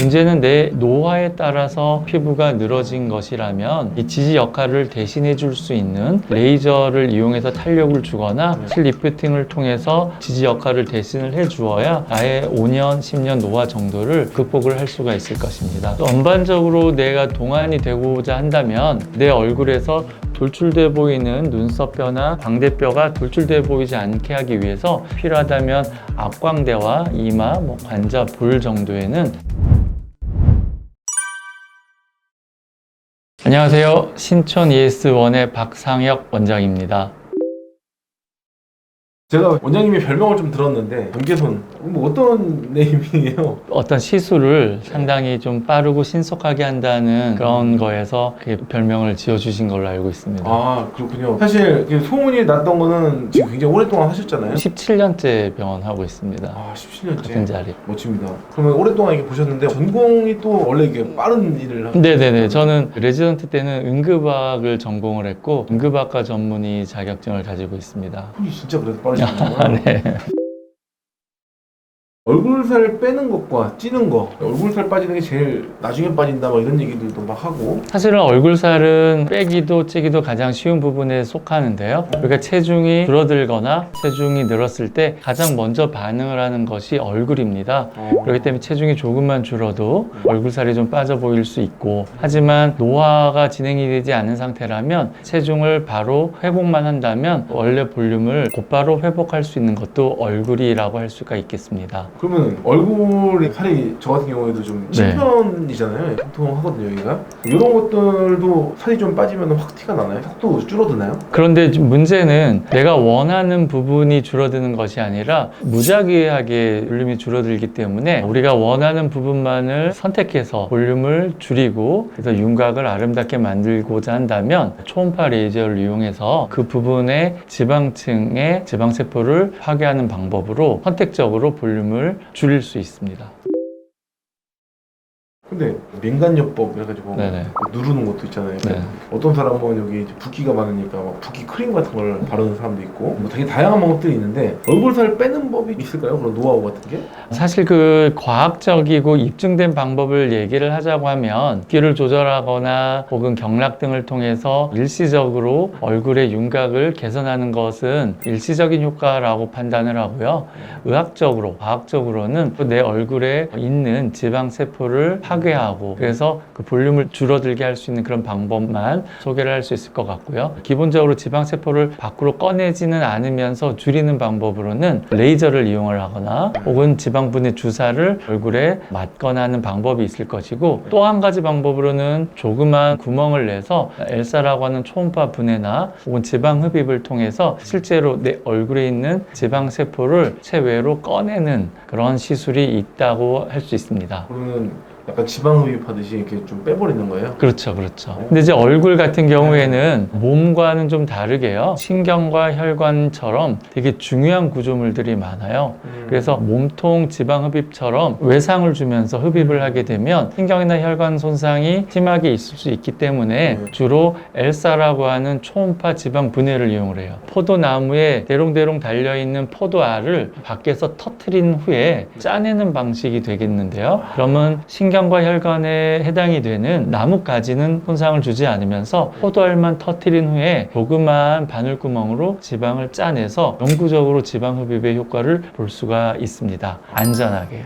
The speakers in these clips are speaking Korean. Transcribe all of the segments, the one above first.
문제는 내 노화에 따라서 피부가 늘어진 것이라면 이 지지 역할을 대신해 줄 수 있는 레이저를 이용해서 탄력을 주거나 실 리프팅을 통해서 지지 역할을 대신을 해 주어야 나의 5년, 10년 노화 정도를 극복을 할 수가 있을 것입니다. 전반적으로 내가 동안이 되고자 한다면 내 얼굴에서 돌출돼 보이는 눈썹뼈나 광대뼈가 돌출돼 보이지 않게 하기 위해서 필요하다면 앞광대와 이마, 관자, 볼 정도에는. 안녕하세요. 신촌 ES1의 박상혁 원장입니다. 제가 원장님의 별명을 좀 들었는데 경계손 어떤 네임이에요? 어떤 시술을 상당히 좀 빠르고 신속하게 한다는 그런 거에서 그 별명을 지어주신 걸로 알고 있습니다. 아, 그렇군요. 사실 소문이 났던 거는 지금 굉장히 오랫동안 하셨잖아요. 17년째 병원 하고 있습니다. 아, 17년째. 같은 자리. 멋집니다. 그러면 오랫동안 이렇게 보셨는데 전공이 또 원래 이게 빠른 일을 하셨어요? 네네네. 저는 레지던트 때는 응급학을 전공을 했고 응급학과 전문의 자격증을 가지고 있습니다. 손이 진짜 그래서 빠르시구나. 네. 얼굴살 빼는 것과 찌는 거, 얼굴살 빠지는 게 제일 나중에 빠진다 막 이런 얘기들도 막 하고. 사실은 얼굴살은 빼기도 찌기도 가장 쉬운 부분에 속하는데요. 그러니까 체중이 줄어들거나 체중이 늘었을 때 가장 먼저 반응을 하는 것이 얼굴입니다. 그렇기 때문에 체중이 조금만 줄어도 얼굴살이 좀 빠져 보일 수 있고, 하지만 노화가 진행이 되지 않은 상태라면 체중을 바로 회복만 한다면 원래 볼륨을 곧바로 회복할 수 있는 것도 얼굴이라고 할 수가 있겠습니다. 그러면 얼굴에 살이 저 같은 경우에도 좀 찐 편이잖아요. 통통하거든요, 여기가. 이런 것들도 살이 좀 빠지면 확 티가 나나요? 속도 줄어드나요? 그런데 문제는 내가 원하는 부분이 줄어드는 것이 아니라 무작위하게 볼륨이 줄어들기 때문에 우리가 원하는 부분만을 선택해서 볼륨을 줄이고 그래서 윤곽을 아름답게 만들고자 한다면 초음파 레이저를 이용해서 그 부분의 지방층의 지방세포를 파괴하는 방법으로 선택적으로 볼륨을 줄일 수 있습니다. 근데 민간요법 해가지고 네네. 누르는 것도 있잖아요. 네. 어떤 사람은 여기 이제 붓기가 많으니까 막 붓기 크림 같은 걸 바르는 사람도 있고 되게 다양한 방법들이 있는데 얼굴살 빼는 법이 있을까요? 그런 노하우 같은 게? 사실 그 과학적이고 입증된 방법을 얘기를 하자고 하면 붓기를 조절하거나 혹은 경락 등을 통해서 일시적으로 얼굴의 윤곽을 개선하는 것은 일시적인 효과라고 판단을 하고요. 의학적으로, 과학적으로는 내 얼굴에 있는 지방세포를 파괴하고 그래서 그 볼륨을 줄어들게 할 수 있는 그런 방법만 소개를 할 수 있을 것 같고요. 기본적으로 지방세포를 밖으로 꺼내지는 않으면서 줄이는 방법으로는 레이저를 이용을 하거나 혹은 지방분해 주사를 얼굴에 맞거나 하는 방법이 있을 것이고, 또 한 가지 방법으로는 조그만 구멍을 내서 엘사라고 하는 초음파 분해나 혹은 지방 흡입을 통해서 실제로 내 얼굴에 있는 지방세포를 체외로 꺼내는 그런 시술이 있다고 할 수 있습니다. 그러면 약간 지방 흡입하듯이 이렇게 좀 빼버리는 거예요? 그렇죠, 그렇죠. 근데 이제 얼굴 같은 경우에는 몸과는 좀 다르게요. 신경과 혈관처럼 되게 중요한 구조물들이 많아요. 그래서 몸통 지방 흡입처럼 외상을 주면서 흡입을 하게 되면 신경이나 혈관 손상이 심하게 있을 수 있기 때문에 주로 엘사라고 하는 초음파 지방 분해를 이용을 해요. 포도나무에 대롱대롱 달려있는 포도알을 밖에서 터트린 후에 짜내는 방식이 되겠는데요. 그러면 신경과 혈관에 해당이 되는 나뭇가지는 손상을 주지 않으면서 포도알만 터트린 후에 조그만 바늘구멍으로 지방을 짜내서 영구적으로 지방 흡입의 효과를 볼 수가 있습니다. 안전하게요.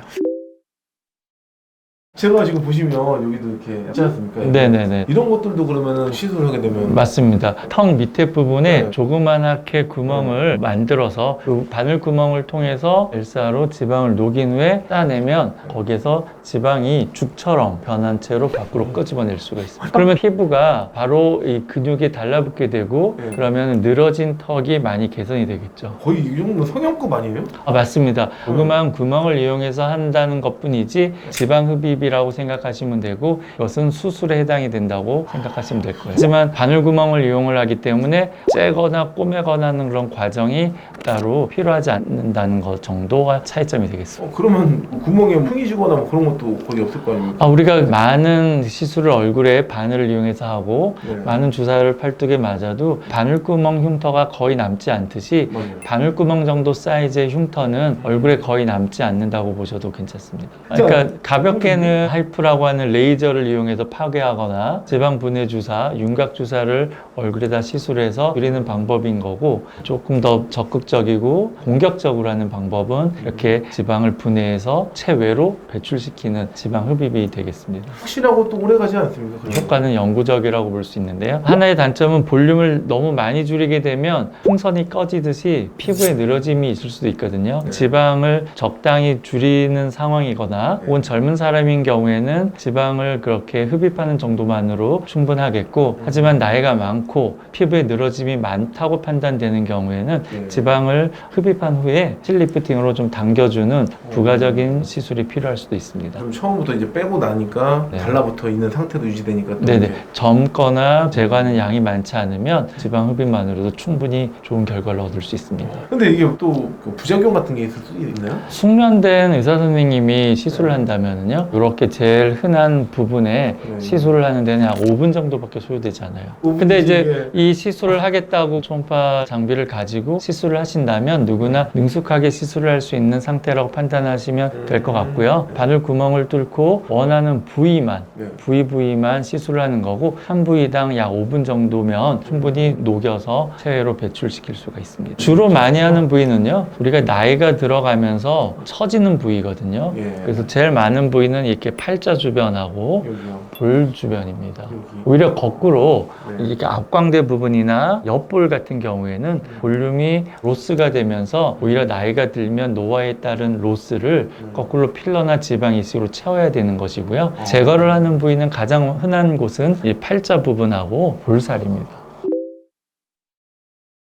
제가 지금 보시면 여기도 이렇게 있지 않습니까? 네네네. 이런 것들도 그러면은 시술을 하게 되면 맞습니다. 턱 밑에 부분에 네. 조그만하게 구멍을 만들어서 그 바늘 구멍을 통해서 엘사로 지방을 녹인 후에 따내면 거기에서 지방이 죽처럼 변한 채로 밖으로 끄집어낼 수가 있습니다. 그러면 피부가 바로 이 근육에 달라붙게 되고 네. 그러면 늘어진 턱이 많이 개선이 되겠죠. 거의 이 정도면 성형급 아니에요? 맞습니다. 조그만 구멍을 이용해서 한다는 것뿐이지 지방 흡입이라고 생각하시면 되고 이것은 수술에 해당이 된다고 생각하시면 될 거예요. 하지만 바늘구멍을 이용을 하기 때문에 째거나 꼬매거나 하는 그런 과정이 따로 필요하지 않는다는 것 정도가 차이점이 되겠습니다. 그러면 구멍에 흥이 지거나 뭐 그런 것도 거의 없을 거 아닙니까? 우리가 많은 시술을 얼굴에 바늘을 이용해서 하고 네. 많은 주사를 팔뚝에 맞아도 바늘구멍 흉터가 거의 남지 않듯이 맞아요. 바늘구멍 정도 사이즈의 흉터는 얼굴에 거의 남지 않는다고 보셔도 괜찮습니다. 그러니까 가볍게는 번째는 하이프라고 하는 레이저를 이용해서 파괴하거나 지방 분해 주사, 윤곽 주사를 얼굴에다 시술해서 줄이는 방법인 거고, 조금 더 적극적이고 공격적으로 하는 방법은 이렇게 지방을 분해해서 체외로 배출시키는 지방 흡입이 되겠습니다. 확실하고 또 오래가지 않습니까? 그죠? 효과는 영구적이라고 볼 수 있는데요. 하나의 단점은 볼륨을 너무 많이 줄이게 되면 풍선이 꺼지듯이 피부에 늘어짐이 있을 수도 있거든요. 네. 지방을 적당히 줄이는 상황이거나 혹은 젊은 사람인 경우에는 지방을 그렇게 흡입하는 정도만으로 충분하겠고, 하지만 나이가 많고 피부에 늘어짐이 많다고 판단되는 경우에는 네. 지방을 흡입한 후에 실리프팅으로 좀 당겨주는 부가적인 시술이 필요할 수도 있습니다. 그럼 처음부터 이제 빼고 나니까 네. 달라붙어 있는 상태도 유지되니까 또 네네. 이제 젊거나 제거하는 양이 많지 않으면 지방 흡입만으로도 충분히 좋은 결과를 얻을 수 있습니다. 근데 이게 또그 부작용 같은 게 있을 수 있나요? 숙련된 의사 선생님이 시술을 한다면요, 이렇게 제일 흔한 부분에 네. 시술을 하는 데는 약 5분 정도밖에 소요되지 않아요. 5분 근데 이제 뒤에. 이 시술을 하겠다고 초음파 장비를 가지고 시술을 하신다면 누구나 능숙하게 시술을 할 수 있는 상태라고 판단하시면 될 것 같고요. 바늘 구멍을 뚫고 원하는 부위만 네. 부위만 시술을 하는 거고, 한 부위당 약 5분 정도면 충분히 녹여서 체외로 배출시킬 수가 있습니다. 주로 많이 하는 부위는요, 우리가 나이가 들어가면서 처지는 부위거든요. 예. 그래서 제일 많은 부위는 이렇게 팔자 주변하고 여기요. 볼 주변입니다. 여기. 오히려 거꾸로 네. 이렇게 앞광대 부분이나 옆볼 같은 경우에는 볼륨이 로스가 되면서 오히려 나이가 들면 노화에 따른 로스를 거꾸로 필러나 지방 이식으로 채워야 되는 것이고요. 제거를 하는 부위는 가장 흔한 곳은 이 팔자 부분하고 볼살입니다.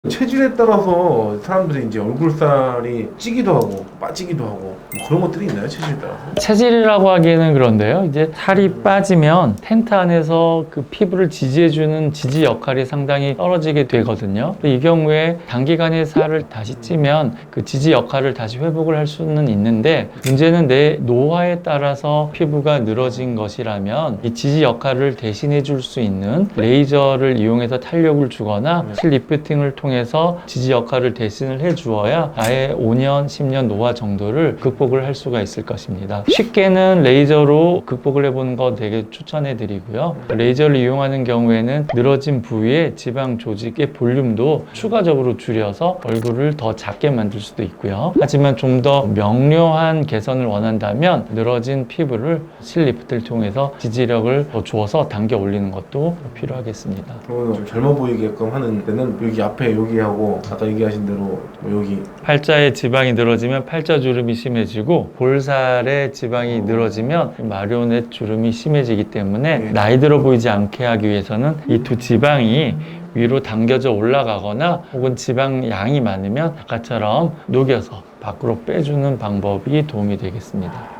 체질에 따라서 사람들이 이제 얼굴살이 찌기도 하고 빠지기도 하고 뭐 그런 것들이 있나요? 체질에 따라서? 체질이라고 하기에는 그런데요. 이제 살이 빠지면 텐트 안에서 그 피부를 지지해주는 지지 역할이 상당히 떨어지게 되거든요. 이 경우에 단기간에 살을 다시 찌면 그 지지 역할을 다시 회복을 할 수는 있는데, 문제는 내 노화에 따라서 피부가 늘어진 것이라면 이 지지 역할을 대신해 줄 수 있는 레이저를 이용해서 탄력을 주거나 실리프팅을 통해서 지지 역할을 대신을 해 주어야 아예 5년, 10년 노화 정도를 극복을 할 수가 있을 것입니다. 쉽게는 레이저로 극복을 해보는 거 되게 추천해 드리고요. 레이저를 이용하는 경우에는 늘어진 부위의 지방 조직의 볼륨도 추가적으로 줄여서 얼굴을 더 작게 만들 수도 있고요. 하지만 좀 더 명료한 개선을 원한다면 늘어진 피부를 실리프트를 통해서 지지력을 더 주어서 당겨 올리는 것도 필요하겠습니다. 그러면 좀 젊어 보이게끔 하는 데는 여기 앞에 여기하고 아까 얘기하신 대로 뭐 여기 팔자에 지방이 늘어지면 팔자 주름이 심해지고, 볼살에 지방이 늘어지면 마리오넷 주름이 심해지기 때문에 네. 나이 들어 보이지 않게 하기 위해서는 이 두 지방이 위로 당겨져 올라가거나 혹은 지방 양이 많으면 아까처럼 녹여서 밖으로 빼주는 방법이 도움이 되겠습니다.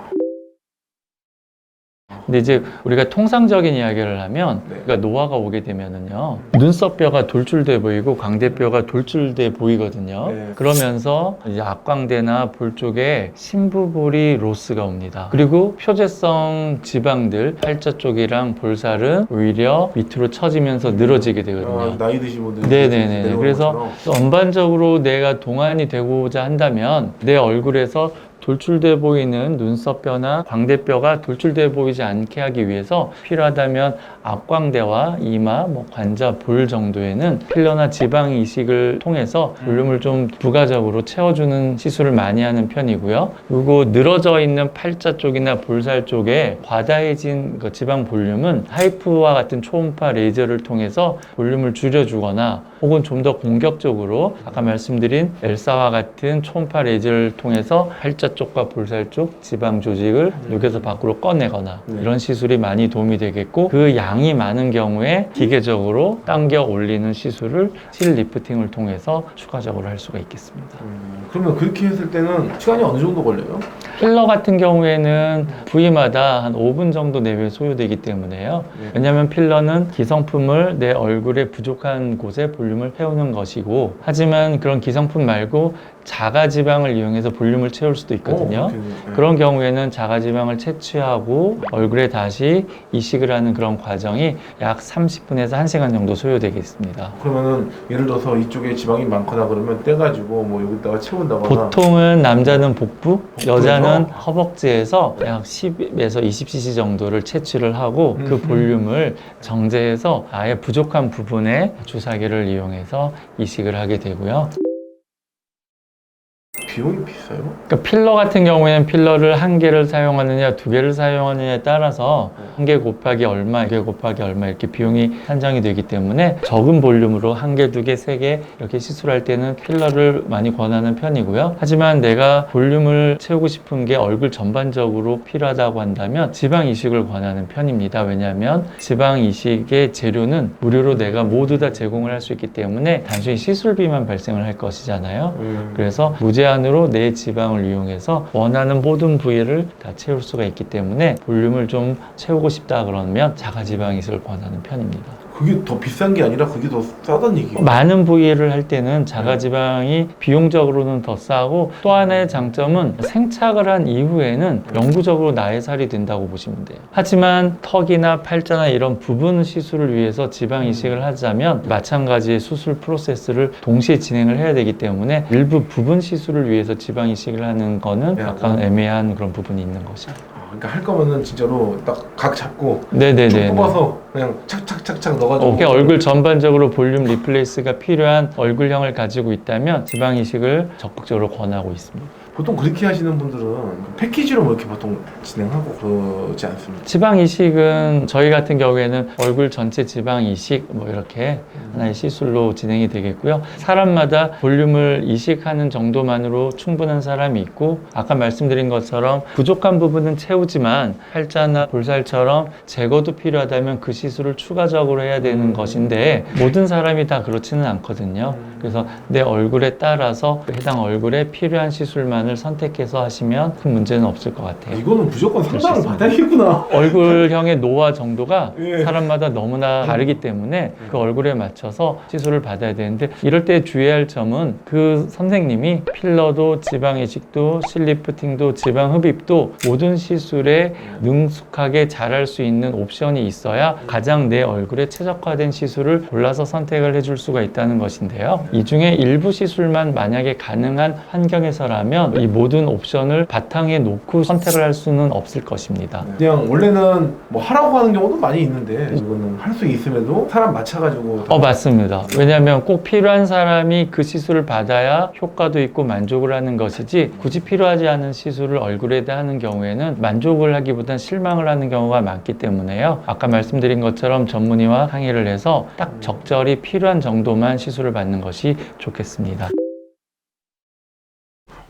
근데 이제 우리가 통상적인 이야기를 하면, 네. 그러니까 노화가 오게 되면은요, 눈썹뼈가 돌출돼 보이고 광대뼈가 돌출돼 보이거든요. 네. 그러면서 이제 앞광대나 볼 쪽에 심부볼이 로스가 옵니다. 그리고 표재성 지방들, 팔자 쪽이랑 볼살은 오히려 밑으로 처지면서 늘어지게 되거든요. 나이 드신 분들 네네네. 그래서 전반적으로 내가 동안이 되고자 한다면 내 얼굴에서 돌출돼 보이는 눈썹뼈나 광대뼈가 돌출돼 보이지 않게 하기 위해서 필요하다면 앞광대와 이마, 관자, 볼 정도에는 필러나 지방 이식을 통해서 볼륨을 좀 부가적으로 채워주는 시술을 많이 하는 편이고요. 그리고 늘어져 있는 팔자 쪽이나 볼살 쪽에 과다해진 그 지방 볼륨은 하이프와 같은 초음파 레이저를 통해서 볼륨을 줄여주거나 혹은 좀 더 공격적으로 아까 말씀드린 엘사와 같은 초음파 레이저를 통해서 팔자 쪽과 볼살 쪽 지방 조직을 녹여서 밖으로 꺼내거나 이런 시술이 많이 도움이 되겠고, 그 양이 많은 경우에 기계적으로 당겨 올리는 시술을 실 리프팅을 통해서 추가적으로 할 수가 있겠습니다. 그러면 그렇게 했을 때는 시간이 어느 정도 걸려요? 필러 같은 경우에는 부위마다 한 5분 정도 내외 소요되기 때문에요. 왜냐하면 필러는 기성품을 내 얼굴에 부족한 곳에 볼륨을 채우는 것이고, 하지만 그런 기성품 말고 자가 지방을 이용해서 볼륨을 채울 수도 있거든요. 그렇군요. 네. 그런 경우에는 자가지방을 채취하고 얼굴에 다시 이식을 하는 그런 과정이 약 30분에서 1시간 정도 소요되겠습니다. 그러면은 예를 들어서 이쪽에 지방이 많거나 그러면 떼가지고 뭐 여기다가 채운다거나. 보통은 남자는 복부, 여자는 복부에서? 허벅지에서 약 10에서 20cc 정도를 채취를 하고 그 볼륨을 정제해서 아예 부족한 부분에 주사기를 이용해서 이식을 하게 되고요. 비용이 비싸요? 그러니까 필러 같은 경우에는 필러를 한 개를 사용하느냐 두 개를 사용하느냐에 따라서 한 개 곱하기 얼마, 두 개 곱하기 얼마 이렇게 비용이 산정이 되기 때문에 적은 볼륨으로 한 개, 두 개, 세 개 이렇게 시술할 때는 필러를 많이 권하는 편이고요. 하지만 내가 볼륨을 채우고 싶은 게 얼굴 전반적으로 필요하다고 한다면 지방 이식을 권하는 편입니다. 왜냐하면 지방 이식의 재료는 무료로 내가 모두 다 제공을 할 수 있기 때문에 단순히 시술비만 발생을 할 것이잖아요. 그래서 무제한으로 내 지방을 이용해서 원하는 모든 부위를 다 채울 수가 있기 때문에 볼륨을 좀 채우고 싶다 그러면 자가지방 이식을 권하는 편입니다. 그게 더 비싼 게 아니라 그게 더 싸다는 얘기예요? 많은 부위를 할 때는 자가지방이 비용적으로는 더 싸고 또 하나의 장점은 생착을 한 이후에는 영구적으로 나의 살이 된다고 보시면 돼요. 하지만 턱이나 팔자나 이런 부분 시술을 위해서 지방 이식을 하자면 마찬가지의 수술 프로세스를 동시에 진행을 해야 되기 때문에 일부 부분 시술을 위해서 지방 이식을 하는 거는 약간 애매한 그런 부분이 있는 거죠. 그러니까 할 거면은 진짜로 딱 각 잡고 네네네. 쭉 뽑아서 그냥 착착착착 넣어가지고 그냥 얼굴 전반적으로 볼륨 리플레이스가 필요한 얼굴형을 가지고 있다면 지방 이식을 적극적으로 권하고 있습니다. 보통 그렇게 하시는 분들은 패키지로 뭐 이렇게 보통 진행하고 그러지 않습니까? 지방 이식은 저희 같은 경우에는 얼굴 전체 지방 이식 뭐 이렇게 하나의 시술로 진행이 되겠고요. 사람마다 볼륨을 이식하는 정도만으로 충분한 사람이 있고 아까 말씀드린 것처럼 부족한 부분은 채우지만 팔자나 볼살처럼 제거도 필요하다면 그 시술을 추가적으로 해야 되는 것인데 모든 사람이 다 그렇지는 않거든요. 그래서 내 얼굴에 따라서 해당 얼굴에 필요한 시술만을 선택해서 하시면 큰 문제는 없을 것 같아요. 이거는 무조건 상담을 받아야겠구나. 얼굴형의 노화 정도가 예. 사람마다 너무나 다르기 때문에 그 얼굴에 맞춰서 시술을 받아야 되는데 이럴 때 주의할 점은 그 선생님이 필러도 지방 이식도 실리프팅도 지방 흡입도 모든 시술에 능숙하게 잘할 수 있는 옵션이 있어야 가장 내 얼굴에 최적화된 시술을 골라서 선택을 해줄 수가 있다는 것인데요. 이 중에 일부 시술만 만약에 가능한 환경에서라면 이 모든 옵션을 바탕에 놓고 선택을 할 수는 없을 것입니다. 그냥 원래는 뭐 하라고 하는 경우도 많이 있는데 이거는 할 수 있음에도 사람 맞춰가지고 맞습니다. 왜냐하면 꼭 필요한 사람이 그 시술을 받아야 효과도 있고 만족을 하는 것이지 굳이 필요하지 않은 시술을 얼굴에다 하는 경우에는 만족을 하기보단 실망을 하는 경우가 많기 때문에요. 아까 말씀드린 것처럼 전문의와 상의를 해서 딱 적절히 필요한 정도만 시술을 받는 것이 좋겠습니다.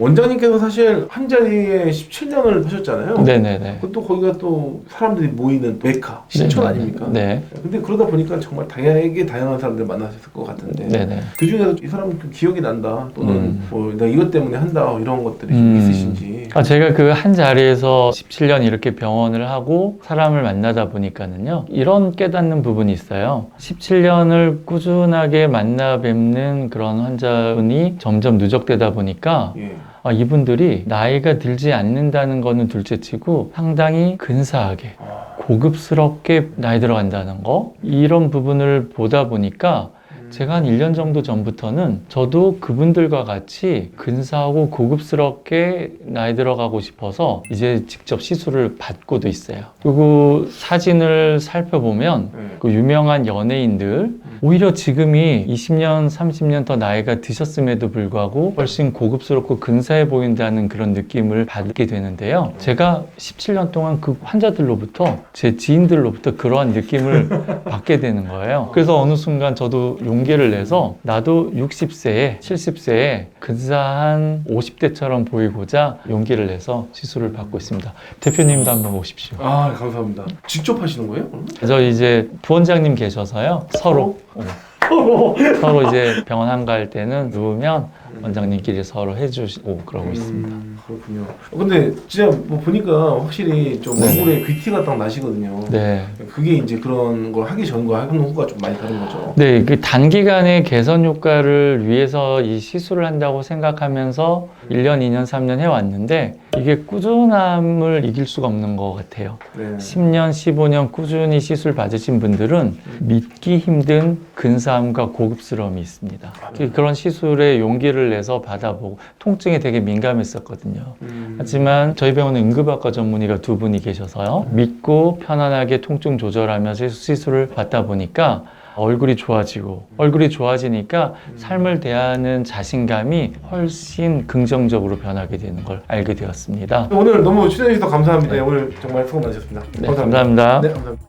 원장님께서 사실 한 자리에 17년을 하셨잖아요. 네네네. 그것도 거기가 또 사람들이 모이는 메카, 신촌 아닙니까? 네. 근데 그러다 보니까 정말 다양한 사람들 만나셨을 것 같은데 네네. 그 중에서 이 사람 좀 기억이 난다 또는 뭐 내가 이것 때문에 한다 이런 것들이 좀 있으신지. 제가 그 한 자리에서 17년 이렇게 병원을 하고 사람을 만나다 보니까는요 이런 깨닫는 부분이 있어요. 17년을 꾸준하게 만나 뵙는 그런 환자분이 점점 누적되다 보니까 예. 이분들이 나이가 들지 않는다는 거는 둘째치고 상당히 근사하게 고급스럽게 나이 들어간다는 거 이런 부분을 보다 보니까 제가 한 1년 정도 전부터는 저도 그분들과 같이 근사하고 고급스럽게 나이 들어가고 싶어서 이제 직접 시술을 받고도 있어요. 그리고 사진을 살펴보면 그 유명한 연예인들 오히려 지금이 20년, 30년 더 나이가 드셨음에도 불구하고 훨씬 고급스럽고 근사해 보인다는 그런 느낌을 받게 되는데요. 제가 17년 동안 그 환자들로부터 제 지인들로부터 그러한 느낌을 받게 되는 거예요. 그래서 어느 순간 저도 용기를 내서 나도 60세에 70세에 근사한 50대처럼 보이고자 용기를 내서 시술을 받고 있습니다. 대표님도 한번 오십시오. 아, 감사합니다. 직접 하시는 거예요? 저 이제 부원장님 계셔서요. 서로 이제 병원 한가할 때는 누우면 원장님끼리 서로 해주시고 그러고 있습니다. 그렇군요. 근데 진짜 뭐 보니까 확실히 좀 네네. 얼굴에 귀티가 딱 나시거든요. 네. 그게 이제 그런 걸 하기 전과 하는 후가 좀 많이 다른 거죠. 네, 그 단기간의 개선 효과를 위해서 이 시술을 한다고 생각하면서 1년, 2년, 3년 해왔는데 이게 꾸준함을 이길 수가 없는 것 같아요. 네. 10년, 15년 꾸준히 시술 받으신 분들은 믿기 힘든 근사함과 고급스러움이 있습니다. 그런 시술에 용기를 내서 받아보고 통증에 되게 민감했었거든요. 하지만 저희 병원은 응급학과 전문의가 2분이 계셔서요. 믿고 편안하게 통증 조절하면서 시술을 받다 보니까 얼굴이 좋아지니까 삶을 대하는 자신감이 훨씬 긍정적으로 변하게 되는 걸 알게 되었습니다. 오늘 너무 출연해 주셔서 감사합니다. 오늘 정말 수고 많으셨습니다. 네, 감사합니다. 네, 감사합니다.